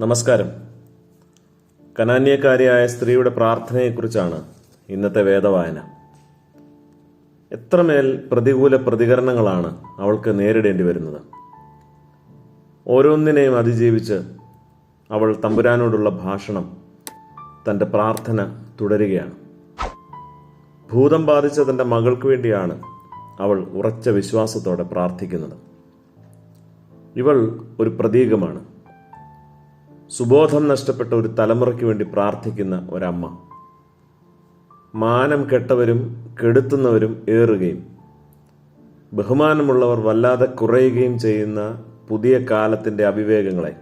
നമസ്കാരം. കനാന്യക്കാരിയായ സ്ത്രീയുടെ പ്രാർത്ഥനയെക്കുറിച്ചാണ് ഇന്നത്തെ വേദവായന. എത്രമേൽ പ്രതികൂല പ്രതികരണങ്ങളാണ് അവൾക്ക് നേരിടേണ്ടി വരുന്നത്. ഓരോന്നിനെയും അതിജീവിച്ച് അവൾ തമ്പുരാനോടുള്ള ഭാഷണം, തൻ്റെ പ്രാർത്ഥന തുടരുകയാണ്. ഭൂതം ബാധിച്ച തൻ്റെ മകൾക്ക് വേണ്ടിയാണ് അവൾ ഉറച്ച വിശ്വാസത്തോടെ പ്രാർത്ഥിക്കുന്നത്. ഇവൾ ഒരു പ്രതീകമാണ്. സുബോധം നഷ്ടപ്പെട്ട ഒരു തലമുറയ്ക്ക് വേണ്ടി പ്രാർത്ഥിക്കുന്ന ഒരമ്മ. മാനം കെട്ടവരും കെടുത്തുന്നവരും ഏറുകയും ബഹുമാനമുള്ളവർ വല്ലാതെ കുറയുകയും ചെയ്യുന്ന പുതിയ കാലത്തിൻ്റെ അവിവേകങ്ങളെ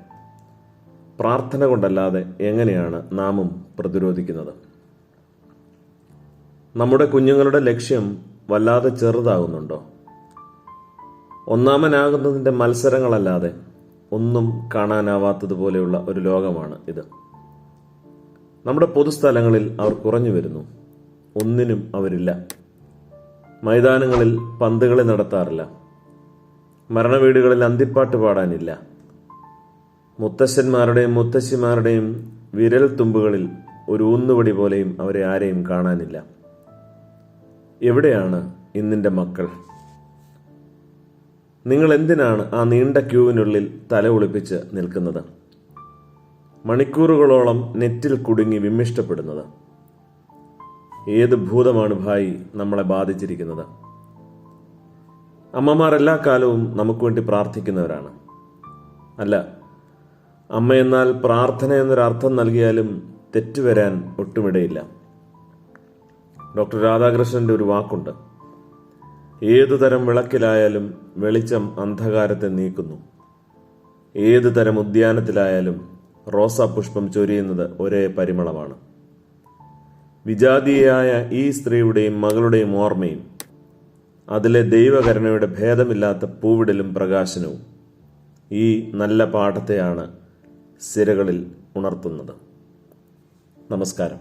പ്രാർത്ഥന കൊണ്ടല്ലാതെ എങ്ങനെയാണ് നാമും പ്രതിരോധിക്കുന്നത്? നമ്മുടെ കുഞ്ഞുങ്ങളുടെ ലക്ഷ്യം വല്ലാതെ ചെറുതാകുന്നുണ്ടോ? ഒന്നാമനാകുന്നതിൻ്റെ മത്സരങ്ങളല്ലാതെ ഒന്നും കാണാനാവാത്തതുപോലെയുള്ള ഒരു ലോകമാണ് ഇത്. നമ്മുടെ പൊതുസ്ഥലങ്ങളിൽ അവർ കുറഞ്ഞു വരുന്നു. ഒന്നിനും അവരില്ല. മൈതാനങ്ങളിൽ പന്തുകളി നടത്താറില്ല. മരണവീടുകളിൽ അന്തിപ്പാട്ട് പാടാനില്ല. മുത്തശ്ശന്മാരുടെയും മുത്തശ്ശിമാരുടെയും വിരൽ തുമ്പുകളിൽ ഒരു ഊന്നുവടി പോലെയും അവരെ ആരെയും കാണാനില്ല. എവിടെയാണ് ഇന്നിൻ്റെ മക്കൾ? നിങ്ങൾ എന്തിനാണ് ആ നീണ്ട ക്യൂവിനുള്ളിൽ തല ഒളിപ്പിച്ച് നിൽക്കുന്നത്? മണിക്കൂറുകളോളം നെറ്റിൽ കുടുങ്ങി വിമ്മിഷ്ടപ്പെടുന്നത്? ഏത് ഭൂതമാണ് ഭായി നമ്മളെ ബാധിച്ചിരിക്കുന്നത്? അമ്മമാർ എല്ലാ കാലവും നമുക്ക് വേണ്ടി പ്രാർത്ഥിക്കുന്നവരാണ്. അല്ല, അമ്മയെന്നാൽ പ്രാർത്ഥന എന്നൊരർത്ഥം നൽകിയാലും തെറ്റുവരാൻ ഒട്ടുമിടയില്ല. ഡോക്ടർ രാധാകൃഷ്ണന്റെ ഒരു വാക്കുണ്ട്: ഏതു തരം വിളക്കിലായാലും വെളിച്ചം അന്ധകാരത്തെ നീക്കുന്നു. ഏതു തരം ഉദ്യാനത്തിലായാലും റോസാപുഷ്പം ചൊരിയുന്നത് ഒരേ പരിമളമാണ്. വിജാതീയായ ഈ സ്ത്രീയുടെയും മകളുടെയും ഓർമ്മയും അതിലെ ദൈവകരുണയുടെ ഭേദമില്ലാത്ത പൂവിടലും പ്രകാശനവും ഈ നല്ല പാഠത്തെയാണ് സിരകളിൽ ഉണർത്തുന്നത്. നമസ്കാരം.